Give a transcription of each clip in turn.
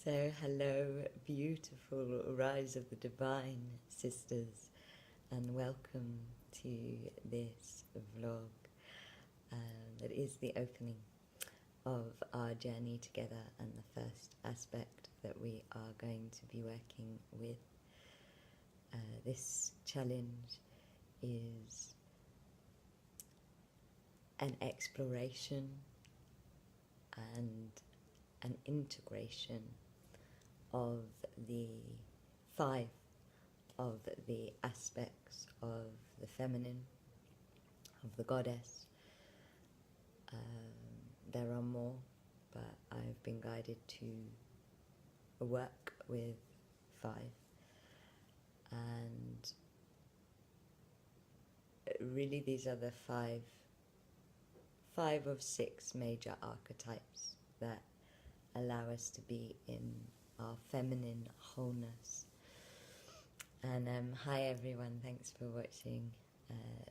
So, hello, beautiful Rise of the Divine sisters, and welcome to this vlog that is the opening of our journey together, and the first aspect that we are going to be working with. This challenge is an exploration and an integration of the 5 of the aspects of the feminine, of the goddess. There are more, but I've been guided to work with 5. And really these are the five of 6 major archetypes that allow us to be in our feminine wholeness. And hi everyone, thanks for watching,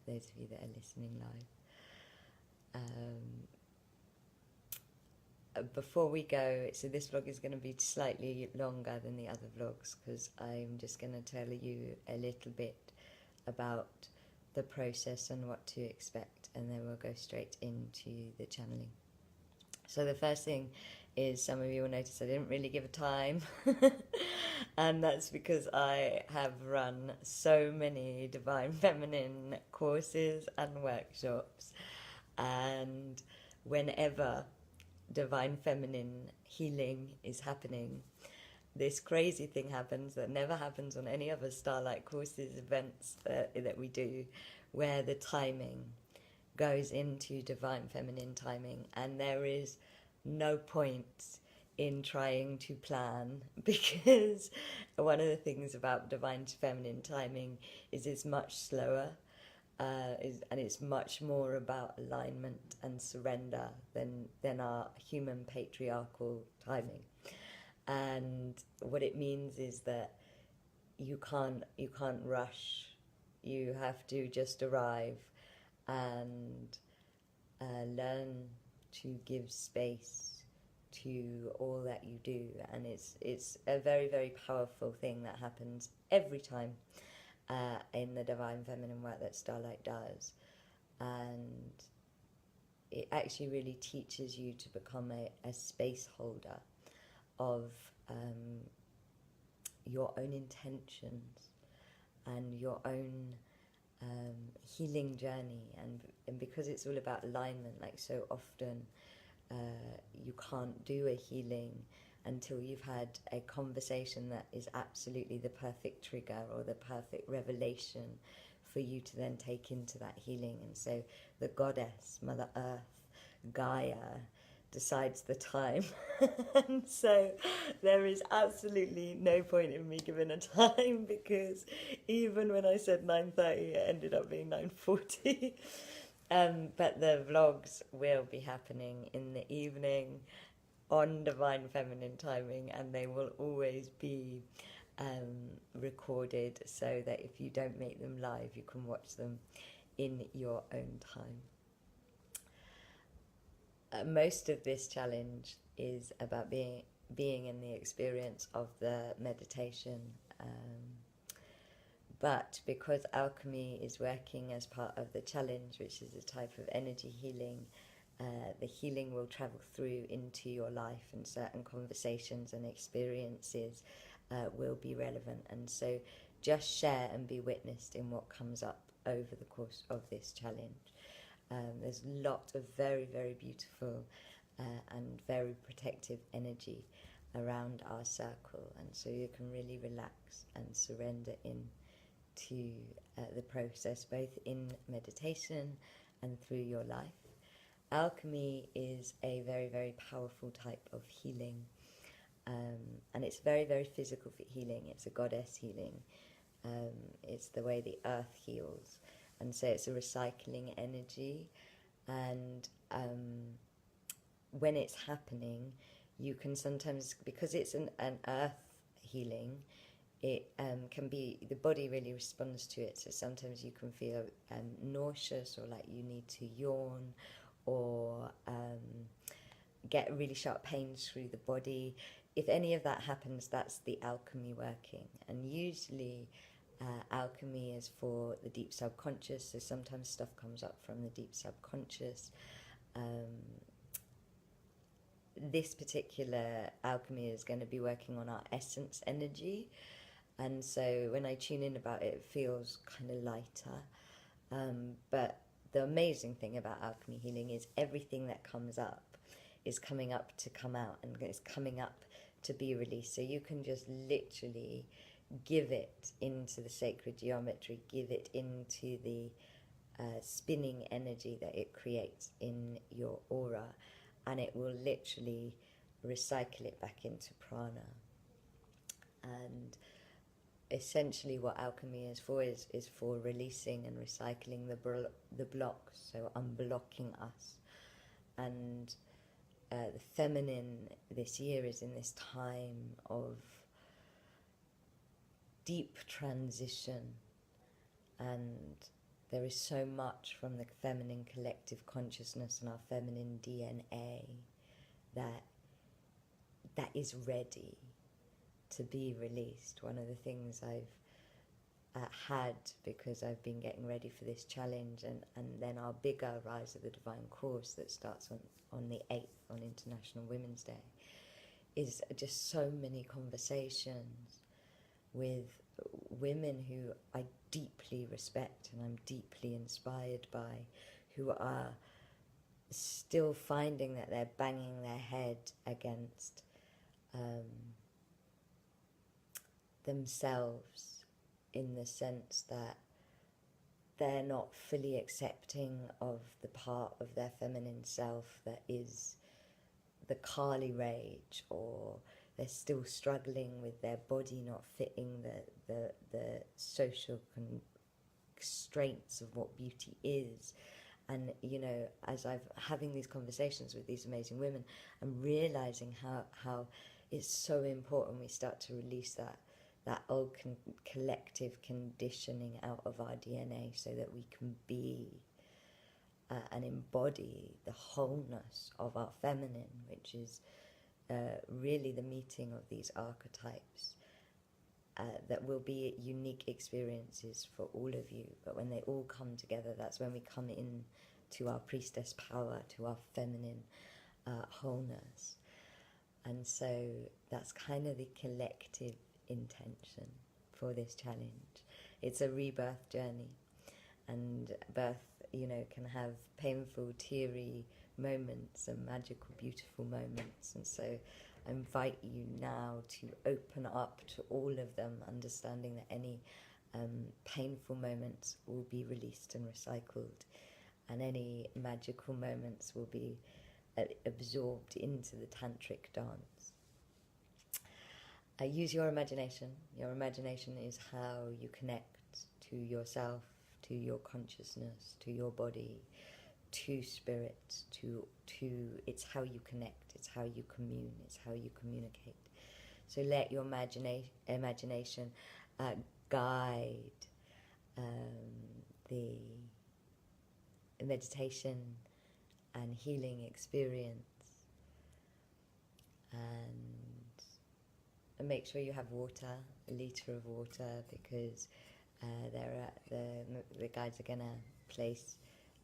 those of you that are listening live. Before we go, so this vlog is going to be slightly longer than the other vlogs because I'm just going to tell you a little bit about the process and what to expect, and then we'll go straight into the channeling. So the first thing is, some of you will notice I didn't really give a time and that's because I have run so many Divine Feminine courses and workshops, and whenever Divine Feminine healing is happening, this crazy thing happens that never happens on any other Starlight courses, events that we do, where the timing goes into Divine Feminine timing, and there is no point in trying to plan, because one of the things about Divine Feminine timing is it's much slower, and it's much more about alignment and surrender than our human patriarchal timing. And what it means is that you can't rush. You have to just arrive and learn to give space to all that you do, and it's a very, very powerful thing that happens every time in the Divine Feminine work that Starlight does. And it actually really teaches you to become a space holder of your own intentions and your own healing journey, and because it's all about alignment, like so often you can't do a healing until you've had a conversation that is absolutely the perfect trigger or the perfect revelation for you to then take into that healing. And so the goddess, Mother Earth, Gaia, decides the time and so there is absolutely no point in me giving a time, because even when I said 9:30 it ended up being 9:40. But the vlogs will be happening in the evening on Divine Feminine timing, and they will always be recorded so that if you don't make them live, you can watch them in your own time. Most of this challenge is about being in the experience of the meditation, but because alchemy is working as part of the challenge, which is a type of energy healing, the healing will travel through into your life, and certain conversations and experiences will be relevant. And so just share and be witnessed in what comes up over the course of this challenge. There's a lot of very, very beautiful and very protective energy around our circle, and so you can really relax and surrender in to the process, both in meditation and through your life. Alchemy is a very, very powerful type of healing, and it's very, very physical for healing. It's a goddess healing. It's the way the earth heals, and so it's a recycling energy. And when it's happening, you can sometimes, because it's an earth healing, it can be, the body really responds to it, so sometimes you can feel nauseous, or like you need to yawn, or get really sharp pains through the body. If any of that happens, that's the alchemy working. And usually alchemy is for the deep subconscious, so sometimes stuff comes up from the deep subconscious. This particular alchemy is going to be working on our essence energy, and so when I tune in about it, it feels kind of lighter. But the amazing thing about alchemy healing is everything that comes up is coming up to come out, and it's coming up to be released. So you can just literally give it into the sacred geometry, give it into the spinning energy that it creates in your aura, and it will literally recycle it back into prana. And essentially what alchemy is for releasing and recycling the blocks, so unblocking us. And the feminine this year is in this time of deep transition, and there is so much from the feminine collective consciousness and our feminine DNA that is ready to be released. One of the things I've had, because I've been getting ready for this challenge, and then our bigger Rise of the Divine course that starts on the 8th, on International Women's Day, is just so many conversations with women who I deeply respect and I'm deeply inspired by, who are still finding that they're banging their head against themselves, in the sense that they're not fully accepting of the part of their feminine self that is the Kali rage, or they're still struggling with their body not fitting the social constraints of what beauty is. And, you know, as I've having these conversations with these amazing women, I'm realizing how it's so important we start to release that old collective conditioning out of our DNA, so that we can be and embody the wholeness of our feminine, which is really the meeting of these archetypes that will be unique experiences for all of you. But when they all come together, that's when we come in to our priestess power, to our feminine wholeness. And so that's kind of the collective intention for this challenge. It's a rebirth journey, and birth, you know, can have painful, teary moments and magical, beautiful moments. And so I invite you now to open up to all of them, understanding that any painful moments will be released and recycled, and any magical moments will be absorbed into the tantric dance. Use your imagination. Your imagination is how you connect to yourself, to your consciousness, to your body, to spirit, to it's how you connect, it's how you commune, it's how you communicate. So let your imagination guide the meditation and healing experience. And make sure you have water, a litre of water, because the guides are going to place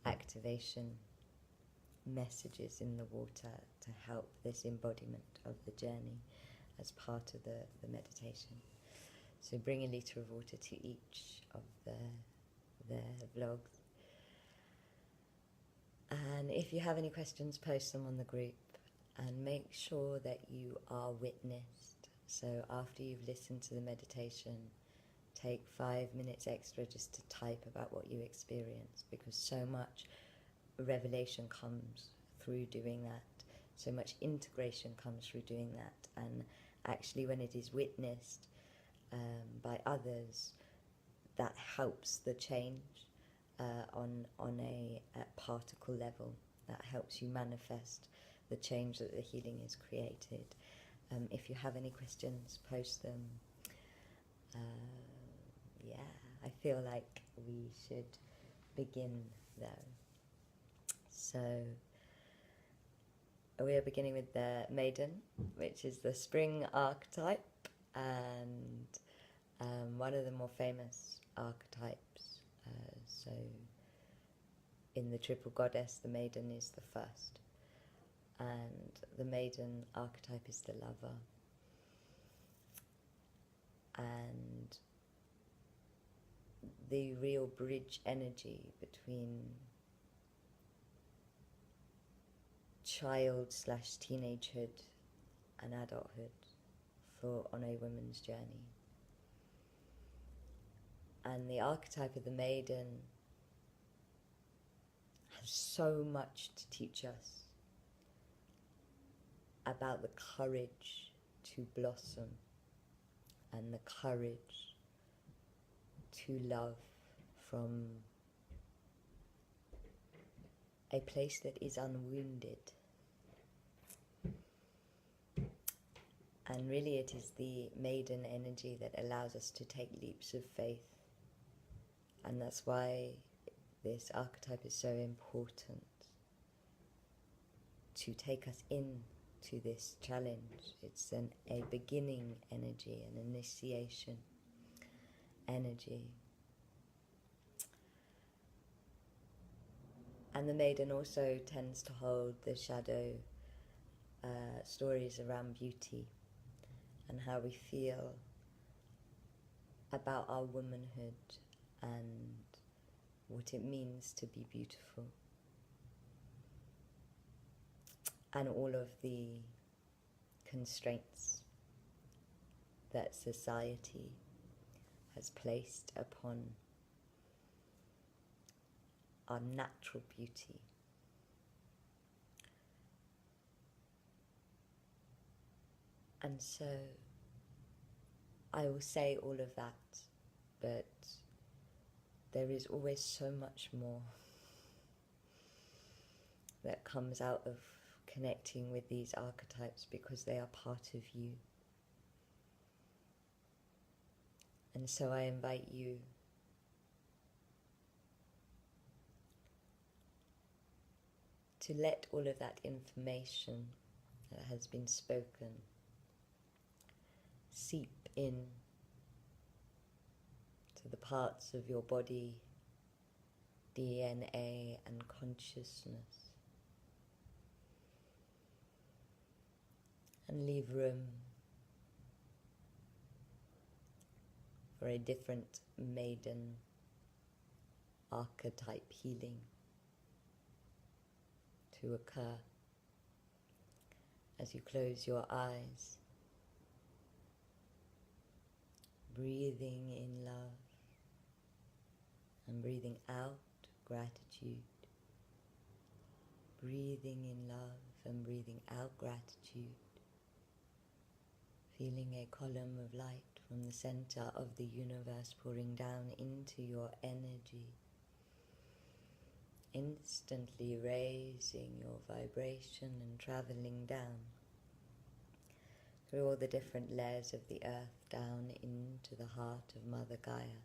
activation messages in the water to help this embodiment of the journey as part of the meditation. So bring a litre of water to each of the vlogs. And if you have any questions, post them on the group, and make sure that you are witnessed. So after you've listened to the meditation, take 5 minutes extra just to type about what you experienced, because so much revelation comes through doing that. So much integration comes through doing that. And actually, when it is witnessed by others, that helps the change on a particle level. That helps you manifest the change that the healing is created. If you have any questions, post them. Yeah, I feel like we should begin though. So we are beginning with the Maiden, which is the spring archetype, and one of the more famous archetypes. So in the triple goddess, the Maiden is the first, and the Maiden archetype is the lover. And the real bridge energy between child/teenagehood and adulthood on a woman's journey. And the archetype of the Maiden has so much to teach us about the courage to blossom and the courage to love from a place that is unwounded. And really it is the Maiden energy that allows us to take leaps of faith. And that's why this archetype is so important, to take us into this challenge. It's a beginning energy, an initiation energy. And the Maiden also tends to hold the shadow stories around beauty and how we feel about our womanhood and what it means to be beautiful, and all of the constraints that society has placed upon our natural beauty. And so I will say all of that, but there is always so much more that comes out of connecting with these archetypes, because they are part of you. And so I invite you to let all of that information that has been spoken seep in to the parts of your body, DNA and consciousness, and leave room for a different Maiden archetype healing to occur as you close your eyes, breathing in love and breathing out gratitude, breathing in love and breathing out gratitude, feeling a column of light from the center of the universe pouring down into your energy, instantly raising your vibration and traveling down through all the different layers of the earth, down into the heart of Mother Gaia,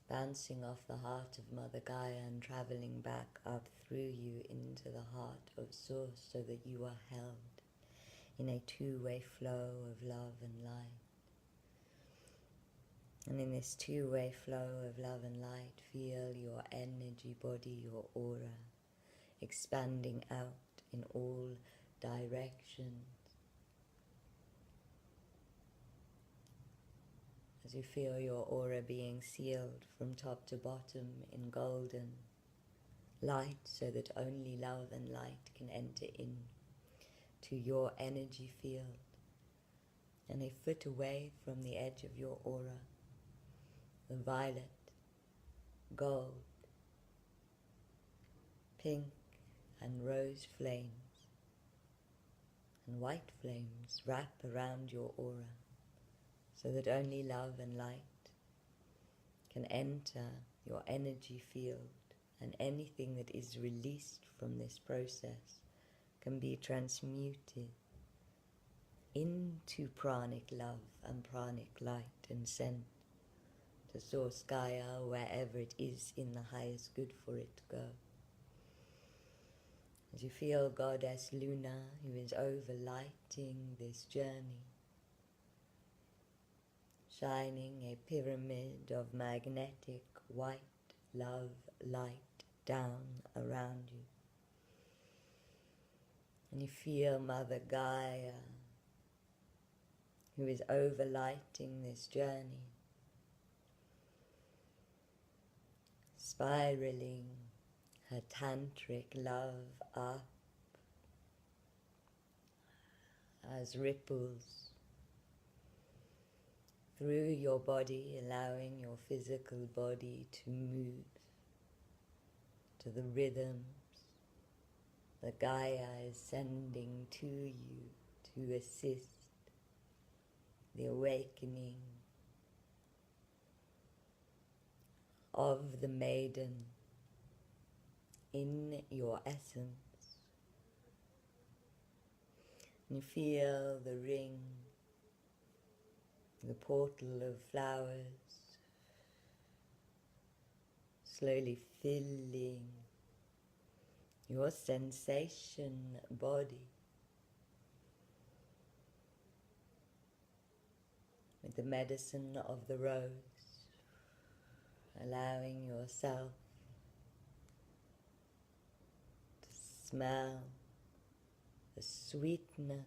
bouncing off the heart of Mother Gaia and traveling back up through you into the heart of Source, so that you are held in a two-way flow of love and light. And in this two-way flow of love and light, feel your energy body, your aura, expanding out in all directions. As you feel your aura being sealed from top to bottom in golden light, so that only love and light can enter in to your energy field. And a foot away from the edge of your aura, the violet, gold, pink and rose flames and white flames wrap around your aura, so that only love and light can enter your energy field, and anything that is released from this process can be transmuted into pranic love and pranic light and sent to Source Gaia, wherever it is in the highest good for it to go. As you feel Goddess Luna, who is overlighting this journey, shining a pyramid of magnetic white love light down around you. And you feel Mother Gaia, who is overlighting this journey, spiraling her tantric love up as ripples through your body, allowing your physical body to move to the rhythms that Gaia is sending to you to assist the awakening of the Maiden in your essence. And you feel the ring, the portal of flowers, slowly filling your sensation body with the medicine of the rose, allowing yourself to smell the sweetness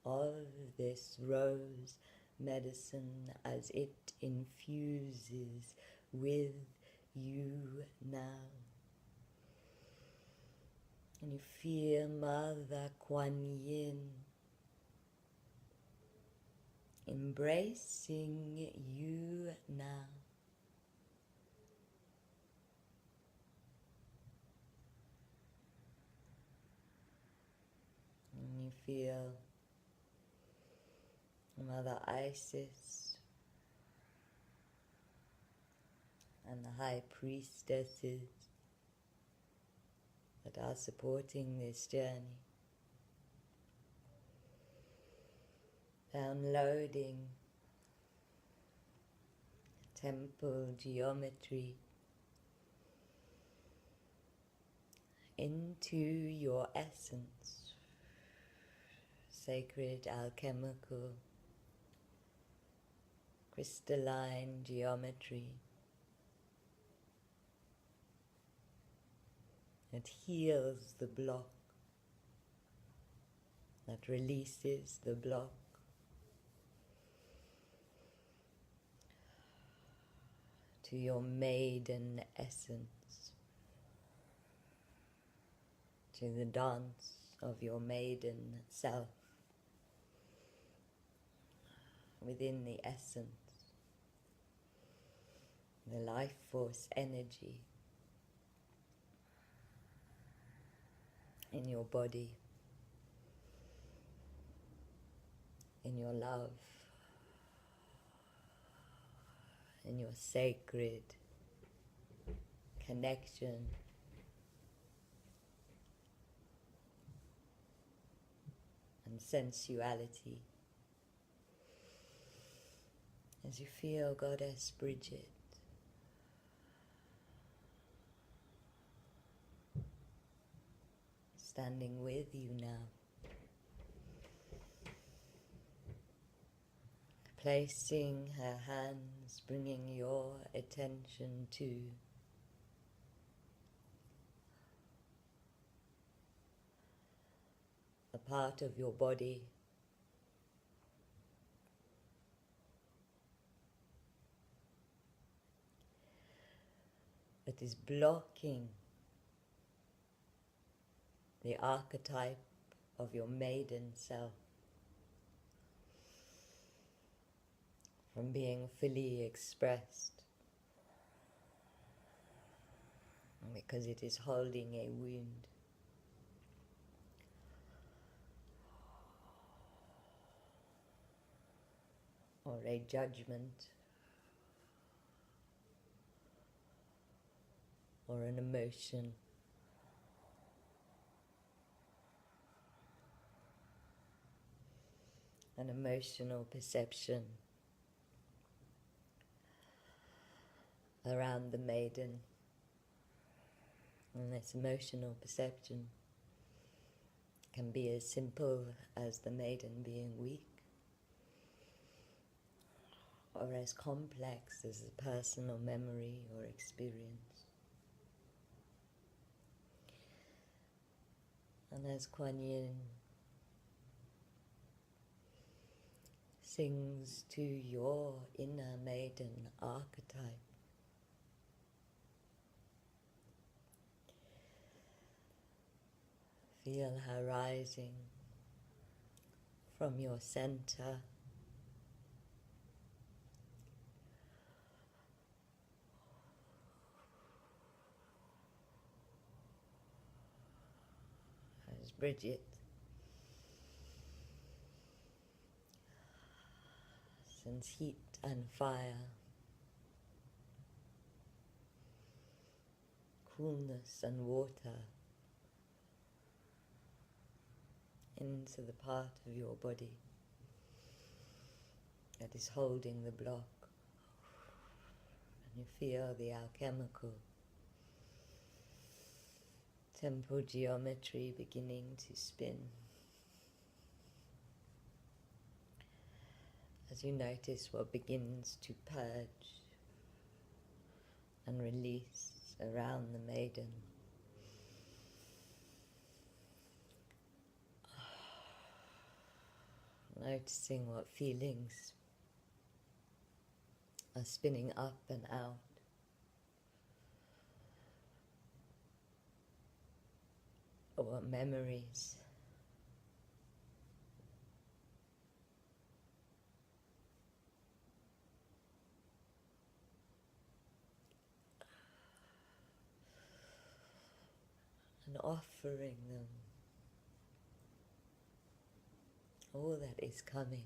of this rose medicine as it infuses with you now. And you feel Mother Kuan Yin embracing you now. And you feel Mother Isis and the high priestesses that are supporting this journey, downloading temple geometry into your essence, sacred alchemical crystalline geometry that heals the block, that releases the block, to your maiden essence, to the dance of your maiden self within the essence, the life force energy in your body, in your love, in your sacred connection and sensuality. As you feel Goddess Bridget standing with you now, placing her hands, bringing your attention to a part of your body that is blocking the archetype of your maiden self from being fully expressed, because it is holding a wound. Or a judgment, or an emotion. An emotional perception around the maiden. And this emotional perception can be as simple as the maiden being weak, or as complex as a personal memory or experience. And as Kuan Yin sings to your inner maiden archetype, feel her rising from your center, as Bridget sends heat and fire, coolness and water into the part of your body that is holding the block, and you feel the alchemical temple geometry beginning to spin as you notice what begins to purge and release around the maiden. Noticing what feelings are spinning up and out. Or what memories and offering them all that is coming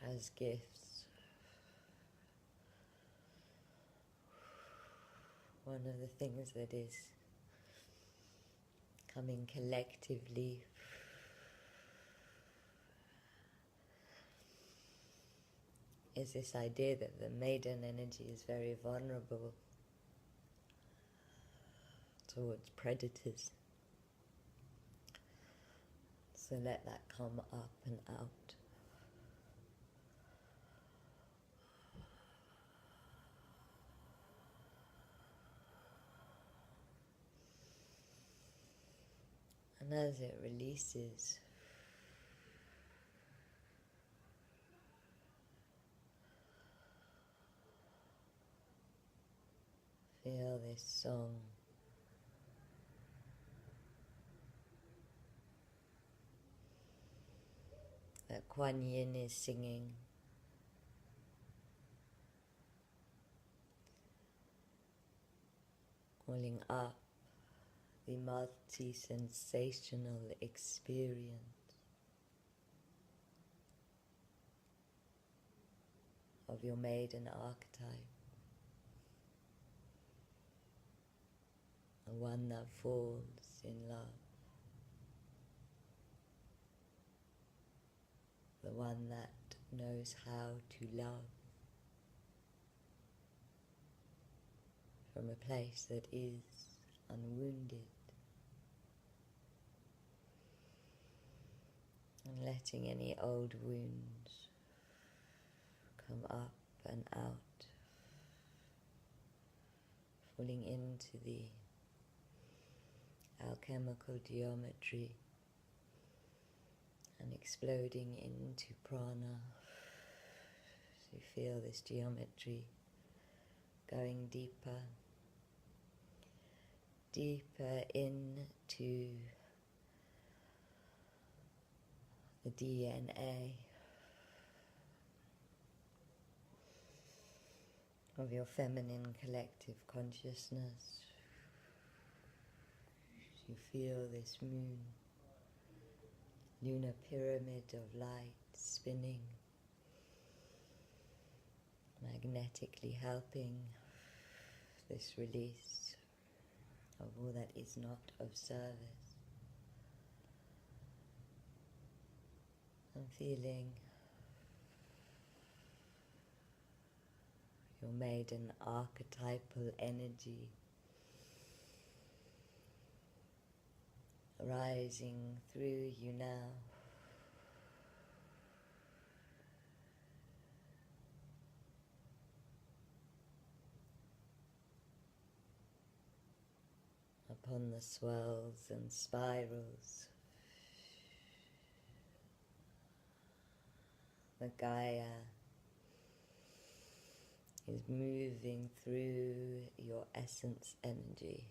as gifts. One of the things that is coming collectively is this idea that the maiden energy is very vulnerable towards predators. So let that come up and out. And as it releases, feel this song that Kuan Yin is singing, calling up the multi-sensational experience of your maiden archetype, the one that falls in love, the one that knows how to love from a place that is unwounded, and letting any old wounds come up and out, falling into the alchemical geometry and exploding into prana. So you feel this geometry going deeper, deeper into the DNA of your feminine collective consciousness. You feel this moon, lunar pyramid of light spinning, magnetically helping this release of all that is not of service. And feeling your maiden archetypal energy rising through you now. Upon the swells and spirals, the Gaia is moving through your essence energy.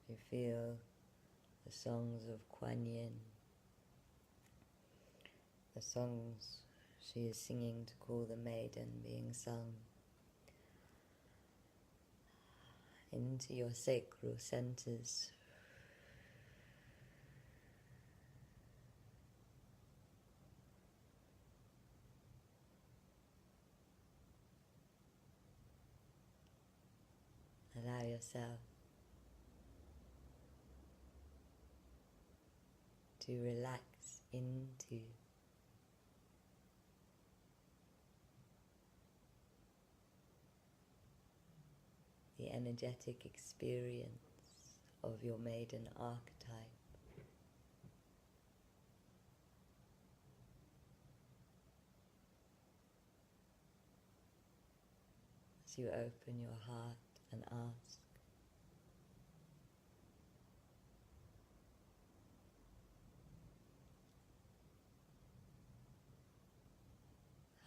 You feel the songs of Kuan Yin, the songs she is singing to call the maiden being sung into your sacral centers. Allow yourself to relax into the energetic experience of your maiden archetype. As you open your heart and ask,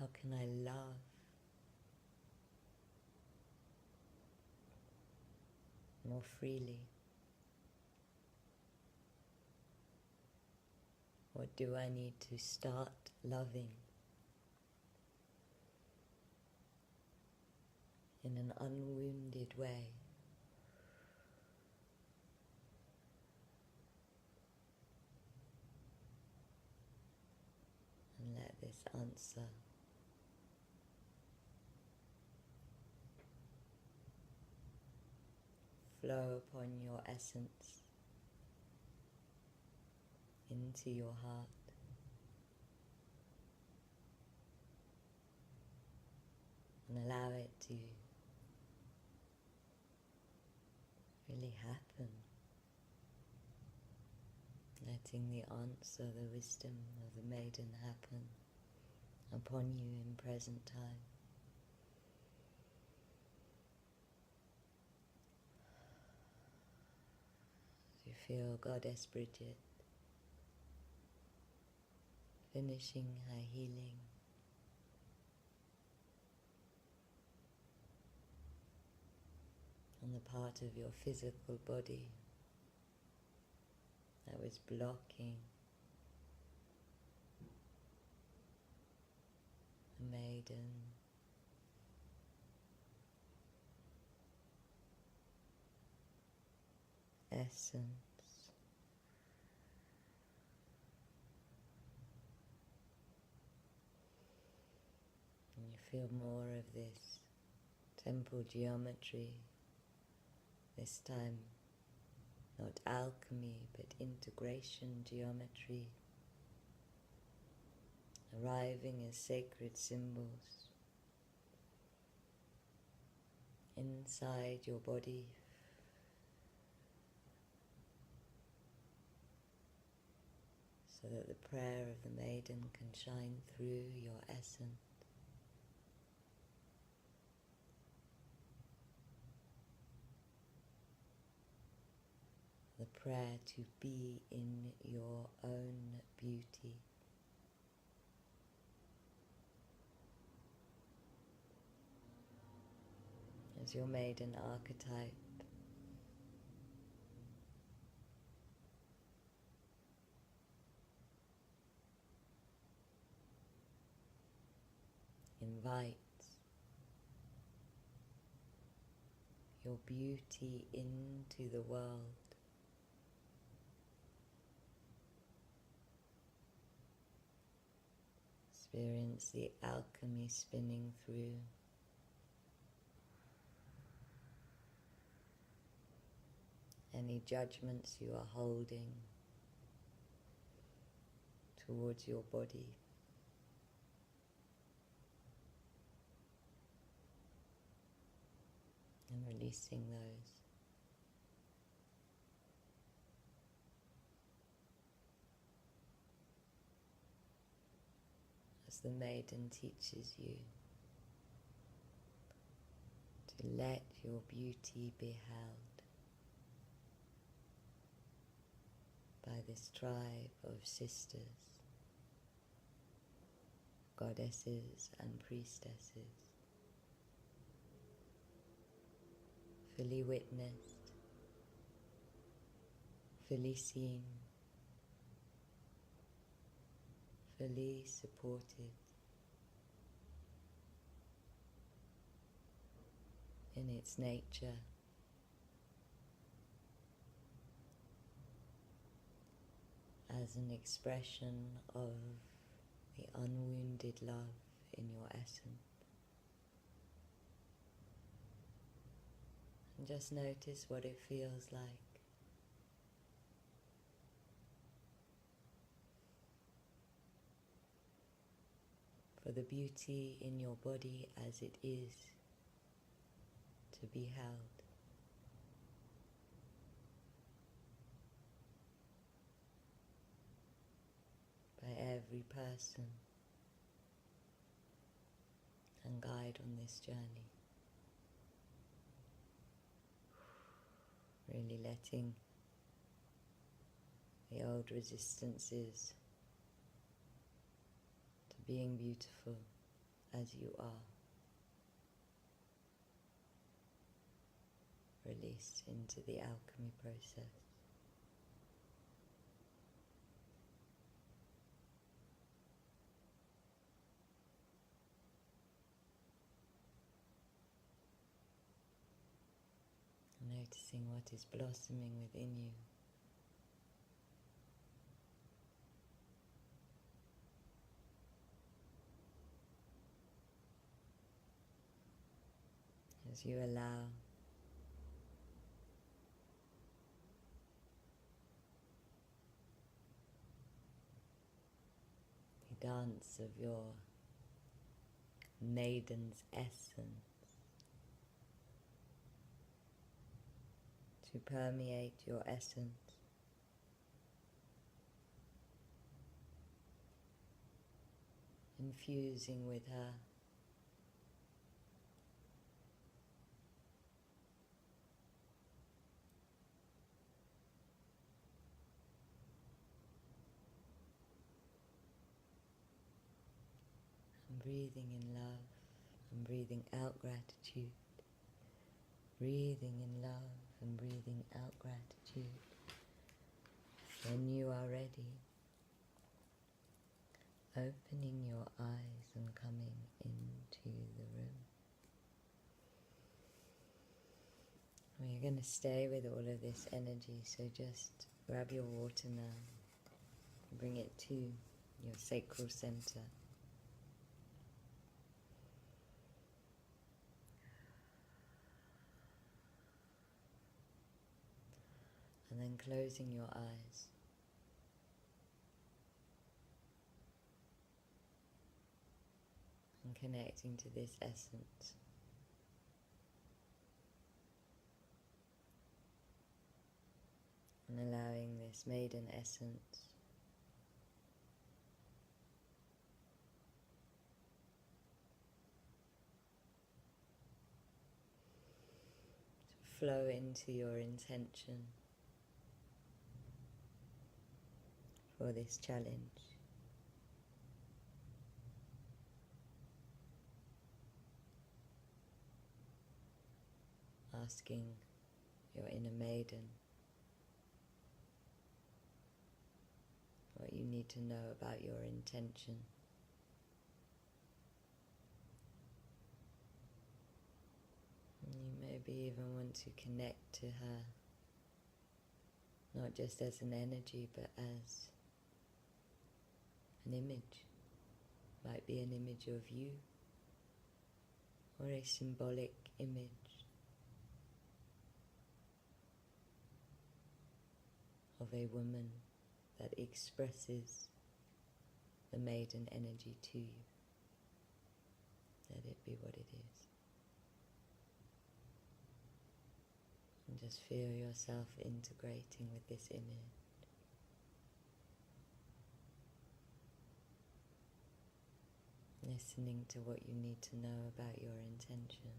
how can I love more freely? What do I need to start loving in an unwounded way? And let this answer flow upon your essence into your heart. And allow it to really happen. Letting the answer, the wisdom of the maiden happen upon you in present time. You feel Goddess Bridget finishing her healing. On the part of your physical body that was blocking the maiden. Essence. And you feel more of this temple geometry, this time not alchemy but integration geometry, arriving as sacred symbols inside your body, so that the prayer of the maiden can shine through your essence. The prayer to be in your own beauty. As your maiden archetype invites your beauty into the world. Experience the alchemy spinning through. any judgments you are holding towards your body. And releasing those. As the Maiden teaches you to let your beauty be held by this tribe of sisters, goddesses and priestesses, fully witnessed, fully seen, fully supported in its nature, as an expression of the unwounded love in your essence. And just notice what it feels like. For the beauty in your body as it is to be held. By every person and guide on this journey. Really letting the old resistances to being beautiful as you are release into the alchemy process. Noticing what is blossoming within you. As you allow the dance of your maiden's essence to permeate your essence, infusing with her and breathing in love and breathing out gratitude, breathing in love and breathing out gratitude. When you are ready, opening your eyes and coming into the room. We're going to stay with all of this energy, so just grab your water now, bring it to your sacral center. And then closing your eyes. And connecting to this essence. And allowing this maiden essence to flow into your intention for this challenge. Asking your inner maiden what you need to know about your intention. And you maybe even want to connect to her, not just as an energy, but as an image. Might be an image of you, or a symbolic image. of a woman that expresses the maiden energy to you. Let it be what it is. And just feel yourself integrating with this image. Listening to what you need to know about your intention.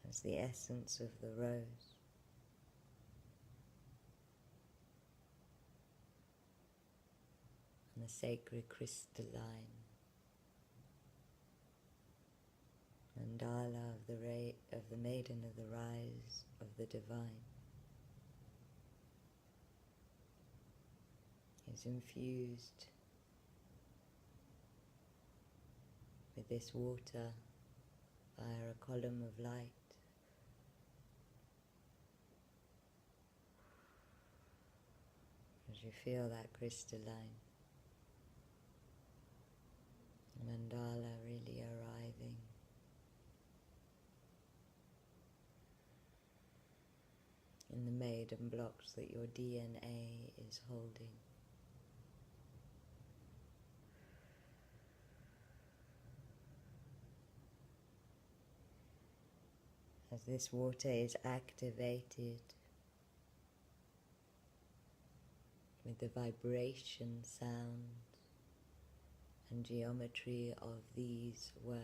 As the essence of the rose. And the sacred crystalline mandala of the maiden of the rise of the divine is infused with this water via a column of light. As you feel that crystalline mandala really arriving in the maiden blocks that your DNA is holding. As this water is activated with the vibration, sound and geometry of these words.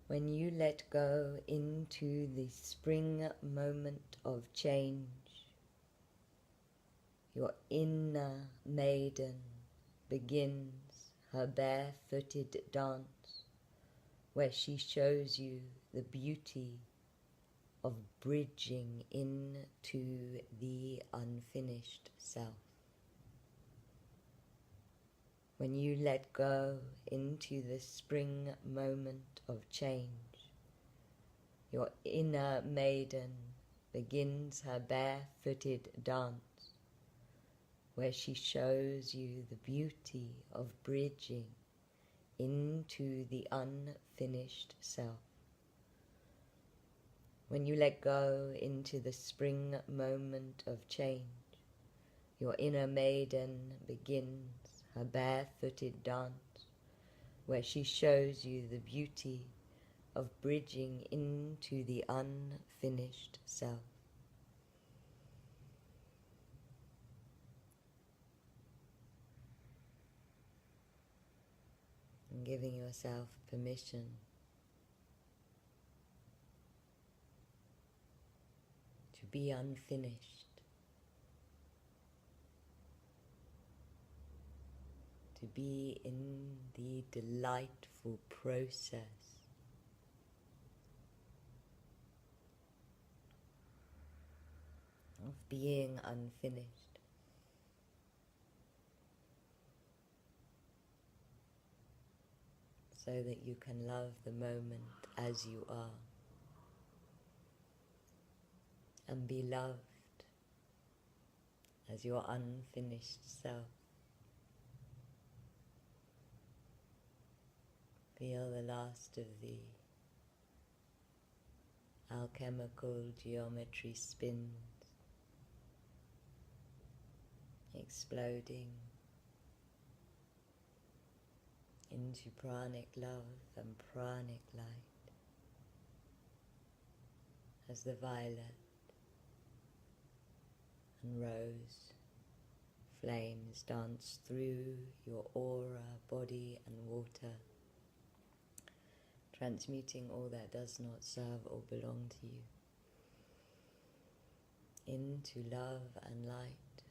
When you let go into the spring moment of change, your inner maiden begins her barefooted dance, where she shows you the beauty of bridging into the unfinished self. When you let go into the spring moment of change, your inner maiden begins her barefooted dance, where she shows you the beauty of bridging into the unfinished self. When you let go into the spring moment of change, your inner maiden begins her barefooted dance, where she shows you the beauty of bridging into the unfinished self. And giving yourself permission to be unfinished, to be in the delightful process of being unfinished. So that you can love the moment as you are and be loved as your unfinished self. Feel the last of the alchemical geometry spins exploding into pranic love and pranic light as the violet and rose flames dance through your aura, body and water, transmuting all that does not serve or belong to you into love and light.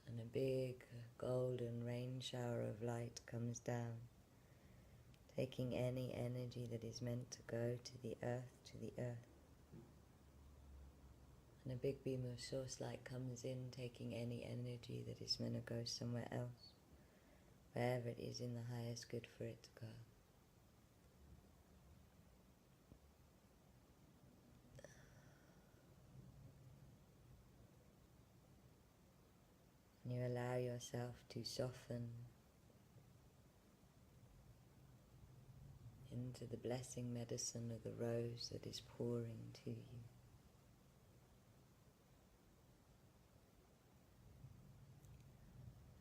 And a big golden rain shower of light comes down, taking any energy that is meant to go to the earth. And a big beam of source light comes in, taking any energy that is meant to go somewhere else, wherever it is in the highest good for it to go. And you allow yourself to soften into the blessing medicine of the rose that is pouring to you.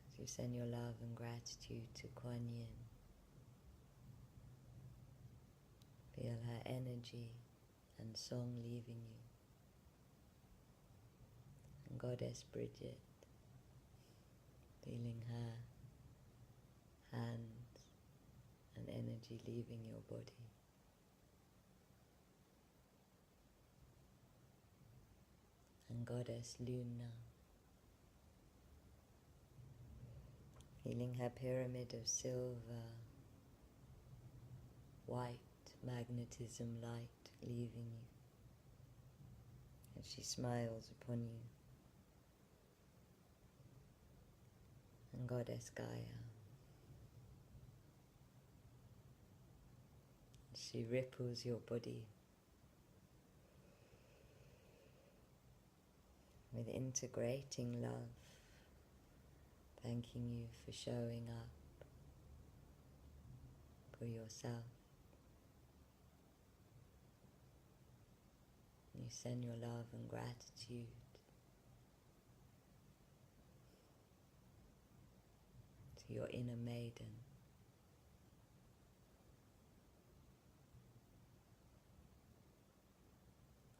As you send your love and gratitude to Kuan Yin, feel her energy and song leaving you. And Goddess Bridget, feeling her hands and energy leaving your body. And Goddess Luna, feeling her pyramid of silver, white magnetism light leaving you. And she smiles upon you. And Goddess Gaia, she ripples your body with integrating love, thanking you for showing up for yourself. You send your love and gratitude to your inner maiden.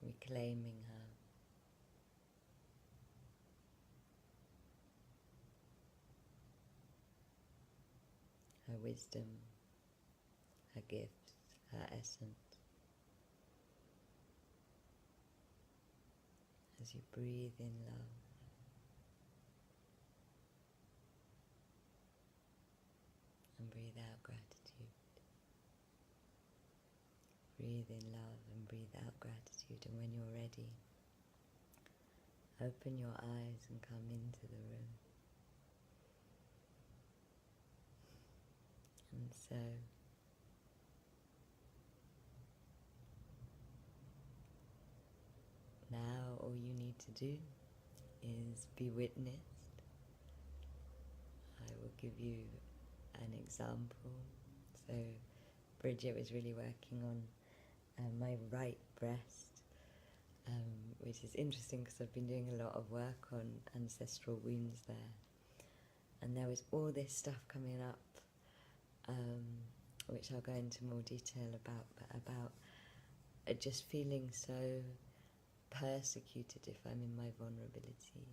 Reclaiming her wisdom, her gifts, her essence. As you breathe in love, and breathe out gratitude. Breathe in love and breathe out gratitude. And when you're ready, open your eyes and come into the room. And so, now all you need to do is be witnessed. I will give you an example. So Bridget was really working on my right breast, which is interesting because I've been doing a lot of work on ancestral wounds there. And there was all this stuff coming up, which I'll go into more detail about, but about just feeling so persecuted if I'm in my vulnerability.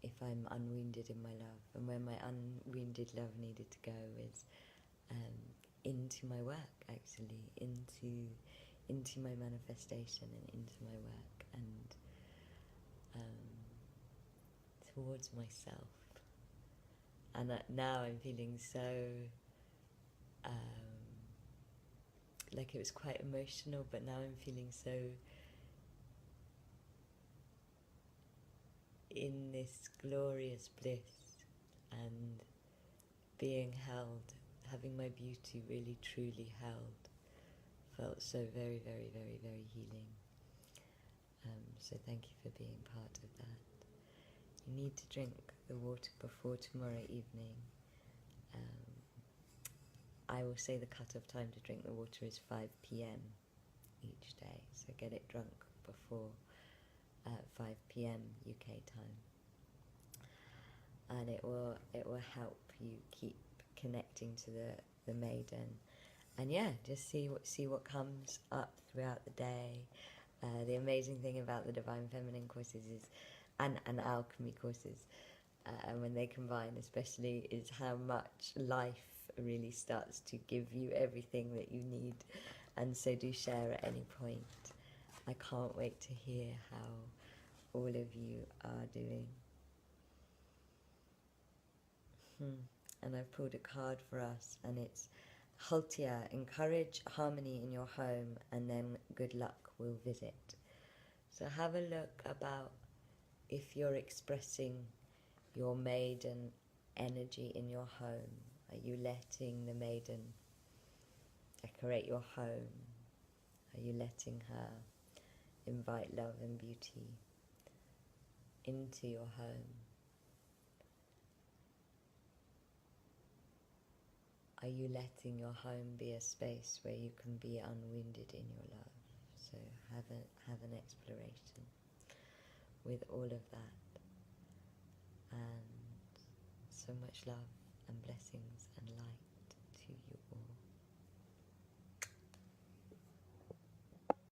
If I'm unwounded in my love, and where my unwounded love needed to go is into my work, actually, into my manifestation and into my work, and towards myself. And now I'm feeling so like it was quite emotional, but now I'm feeling so in this glorious bliss and being held, having my beauty really truly held, felt so very, very, very, very healing. So thank you for being part of that. You need to drink the water before tomorrow evening. I will say the cut-off time to drink the water is 5 p.m. each day, so get it drunk before 5 p.m. UK time, and it will help you keep connecting to the maiden, and yeah, just see what comes up throughout the day. The amazing thing about the Divine Feminine courses is, and alchemy courses, and when they combine especially, is how much life really starts to give you everything that you need. And so do share at any point. I can't wait to hear how all of you are doing. And I've pulled a card for us, and it's Haltia, encourage harmony in your home, and then good luck will visit. So have a look about if you're expressing your maiden energy in your home. Are you letting the maiden decorate your home? Are you letting her invite love and beauty into your home? are you letting your home be a space where you can be unwounded in your love? So have an exploration with all of that, and so much love and blessings and light.